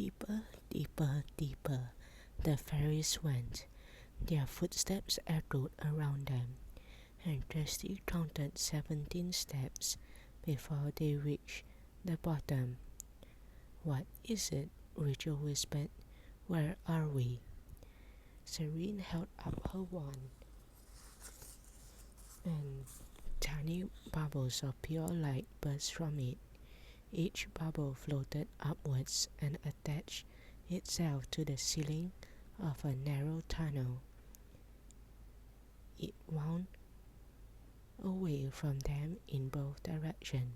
Deeper, deeper, deeper the fairies went. Their footsteps echoed around them, and Kirsty counted 17 steps before they reached the bottom. "What is it?" Rachel whispered. "Where are we?" Seren held up her wand, and tiny bubbles of pure light burst from it. Each bubble floated upwards and attached itself to the ceiling of a narrow tunnel. It wound away from them in both directions.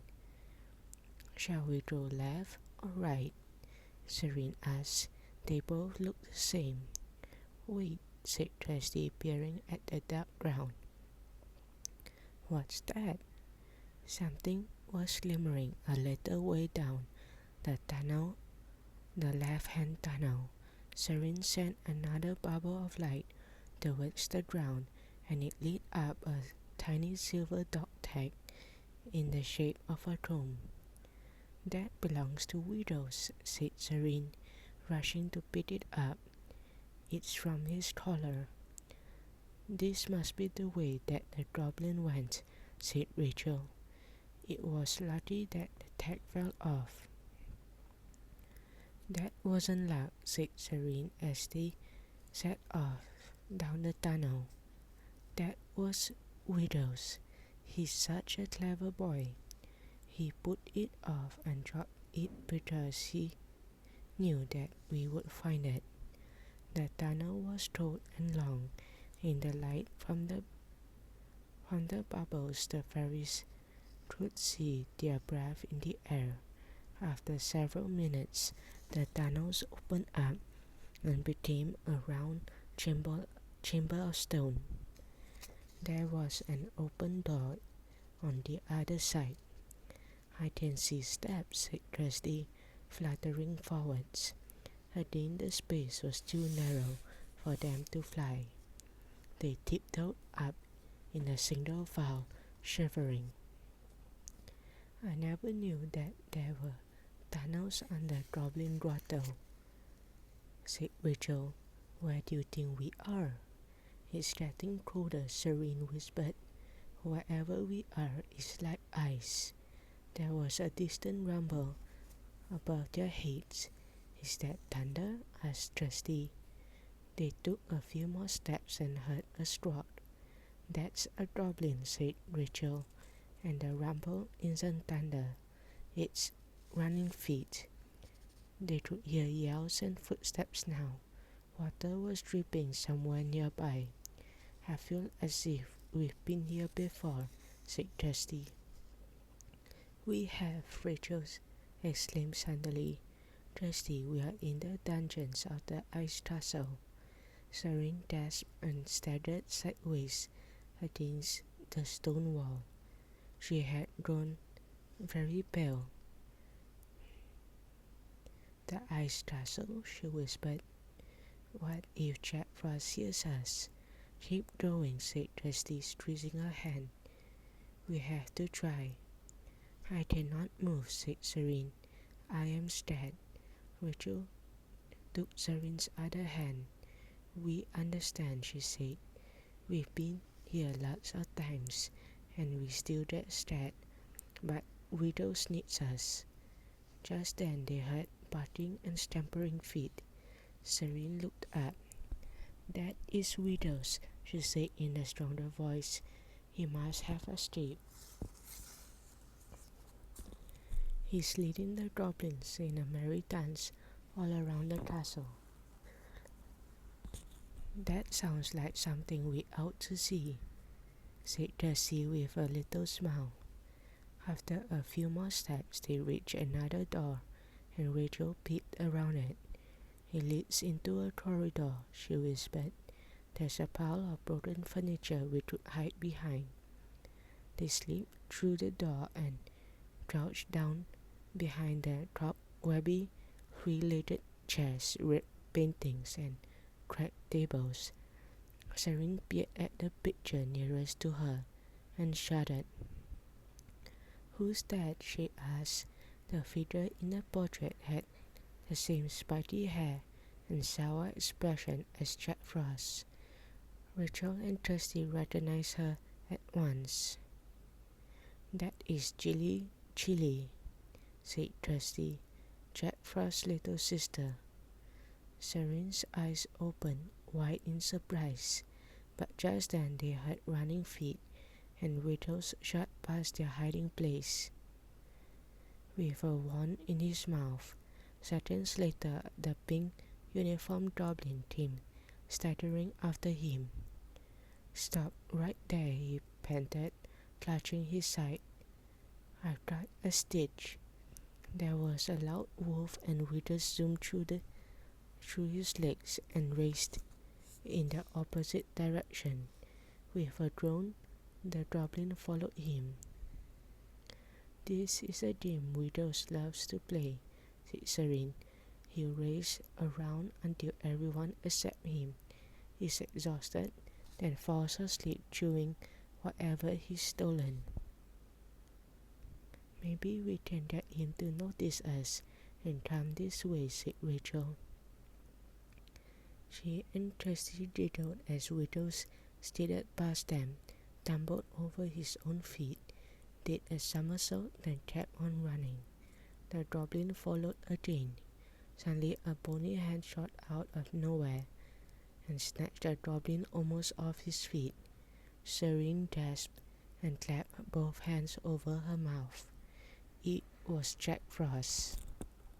"Shall we go left or right?" Seren asked. They both looked the same. "Wait," said Kirsty, peering at the dark ground. "What's that?" Something was glimmering a little way down the tunnel, the left-hand tunnel. Seren sent another bubble of light towards the ground, and it lit up a tiny silver dog tag in the shape of a comb. "That belongs to Widows," said Seren, rushing to pick it up. "It's from his collar." "This must be the way that the goblin went," said Rachel. "It was lucky that the tag fell off." "That wasn't luck," said Seren as they set off down the tunnel. "That was Widow's. He's such a clever boy. He put it off and dropped it because he knew that we would find it." The tunnel was broad and long. In the light from the bubbles, the fairies could see their breath in the air. After several minutes, the tunnels opened up and became a round chamber of stone. There was an open door on the other side. "I can see steps," said Kirsty, fluttering forwards. Again the space was too narrow for them to fly. They tiptoed up in a single file, shivering. "I never knew that there were tunnels under Goblin Grotto," said Rachel. "Where do you think we are?" "It's getting colder," Seren whispered. "Wherever we are is like ice." There was a distant rumble above their heads. "Is that thunder?" asked Kirsty. They took a few more steps and heard a squawk. "That's a goblin," said Rachel. "And the rumble isn't thunder, it's running feet." They could hear yells and footsteps now. Water was dripping somewhere nearby. "I feel as if we've been here before," said Kirsty. "We have," Rachel exclaimed suddenly. "Kirsty, we are in the dungeons of the Ice Castle." Seren gasped and staggered sideways against the stone wall. She had grown very pale. "The Ice Castle," she whispered. "What if Jack Frost hears us?" "Keep going," said Kirsty, squeezing her hand. "We have to try." "I cannot move," said Seren. "I am scared." Rachel took Seren's other hand. "We understand," she said. "We've been here lots of times, and we still get scared, but Widows needs us." Just then they heard barking and stampering feet. Seren looked up. "That is Widows," she said in a stronger voice. "He must have escaped. He's leading the goblins in a merry dance all around the castle." "That sounds like something we ought to see," said Kirsty with a little smile. After a few more steps they reached another door, and Rachel peeked around it. "It leads into a corridor," she whispered. "There's a pile of broken furniture we could hide behind." They slipped through the door and crouched down behind the cobwebby, three-legged chairs, red paintings, and cracked tables. Seren peered at the picture nearest to her and shuddered. "Who's that?" she asked. The figure in the portrait had the same spiky hair and sour expression as Jack Frost. Rachel and Trusty recognized her at once. "That is Chili," said Trusty, Jack Frost's little sister. Seren's eyes opened wide in surprise, but just then they heard running feet, and Riddles shot past their hiding place. With a wand in his mouth, seconds later the pink uniformed goblin came stuttering after him. "Stop right there," he panted, clutching his side. "I've got a stitch." There was a loud wolf, and Riddles zoomed through his legs and raced in the opposite direction. With a groan, the goblin followed him. "This is a game Riddles loves to play," said Seren. "He'll race around until everyone except him is exhausted, then falls asleep chewing whatever he's stolen." "Maybe we can get him to notice us and come this way," said Rachel. She and Trusty giggled as Riddles steered past them, tumbled over his own feet, did a somersault, then kept on running. The goblin followed again. Suddenly a bony hand shot out of nowhere and snatched the goblin almost off his feet. Seren gasped and clapped both hands over her mouth. It was Jack Frost.